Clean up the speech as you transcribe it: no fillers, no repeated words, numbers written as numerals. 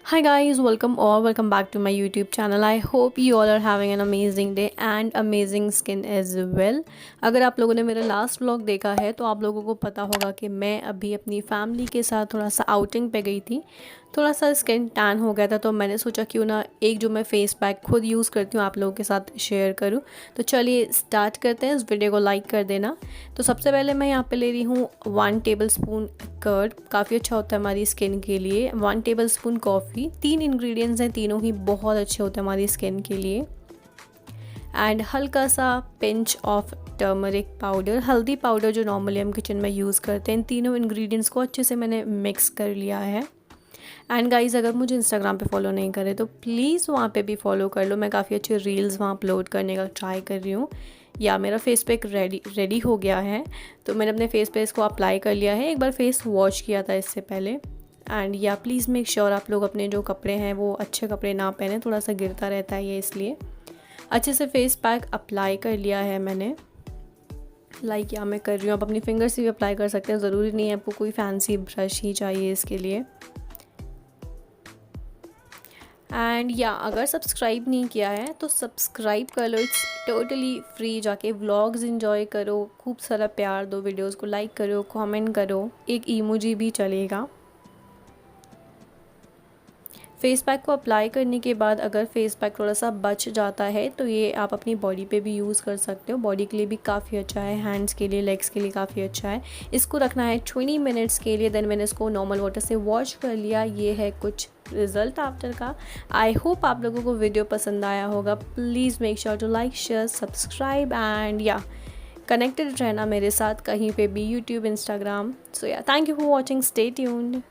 Hi guys, welcome back to my YouTube channel. I hope you all are having an amazing day and amazing skin as well. अगर आप लोगों ने मेरा last vlog देखा है तो आप लोगों को पता होगा कि मैं अभी अपनी फैमिली के साथ थोड़ा सा आउटिंग पे गई थी। थोड़ा सा स्किन टैन हो गया था तो मैंने सोचा क्यों ना एक जो मैं फेस पैक खुद यूज़ करती हूँ आप लोगों के साथ शेयर करूँ। तो चलिए स्टार्ट करते हैं। इस वीडियो को लाइक कर देना। तो सबसे पहले मैं यहाँ पे ले रही हूँ 1 टेबलस्पून कर्ड, काफ़ी अच्छा होता है हमारी स्किन के लिए। 1 टेबलस्पून कॉफ़ी, 3 इंग्रेडिएंट्स हैं, तीनों ही बहुत अच्छे होते हैं हमारी स्किन के लिए। एंड हल्का सा पिंच ऑफ टर्मरिक पाउडर, हल्दी पाउडर जो नॉर्मली हम किचन में यूज़ करते हैं। इन तीनों इंग्रेडिएंट्स को अच्छे से मैंने मिक्स कर लिया है। एंड गाइज़, अगर मुझे इंस्टाग्राम पे फॉलो नहीं करे तो प्लीज़ वहाँ पे भी फॉलो कर लो। मैं काफ़ी अच्छे रील्स वहाँ अपलोड करने का ट्राई कर रही हूँ। या मेरा फेस पैक रेडी हो गया है तो मैंने अपने फेस पे इसको अप्लाई कर लिया है। एक बार फेस वॉश किया था इससे पहले। एंड या प्लीज़ मेक श्योर आप लोग अपने जो कपड़े हैं वो अच्छे कपड़े ना पहने, थोड़ा सा गिरता रहता है ये, इसलिए अच्छे से फेस पैक अप्लाई कर लिया है मैंने। लाइक यहाँ मैं कर रही हूँ। आप अपनी फिंगर से भी अप्लाई कर सकते हैं, ज़रूरी नहीं है आपको कोई फैंसी ब्रश ही चाहिए इसके लिए। एंड या अगर सब्सक्राइब नहीं किया है तो सब्सक्राइब कर लो, इट्स टोटली फ्री। जाके व्लॉग्स एंजॉय करो, खूब सारा प्यार दो, वीडियोस को लाइक करो, कमेंट करो, एक इमोजी भी चलेगा। फेस पैक को अप्लाई करने के बाद अगर फेस पैक थोड़ा सा बच जाता है तो ये आप अपनी बॉडी पे भी यूज़ कर सकते हो। बॉडी के लिए भी काफ़ी अच्छा है, हैंड्स के लिए, लेग्स के लिए काफ़ी अच्छा है। इसको रखना है 20 मिनट्स के लिए। देन मैंने इसको नॉर्मल वाटर से वॉश कर लिया। ये है कुछ रिज़ल्ट आफ्टर का। आई होप आप लोगों को वीडियो पसंद आया होगा। Please make sure to like, share, subscribe and या कनेक्टेड रहना मेरे साथ कहीं पे भी, YouTube, Instagram. So yeah, thank you for watching, stay tuned.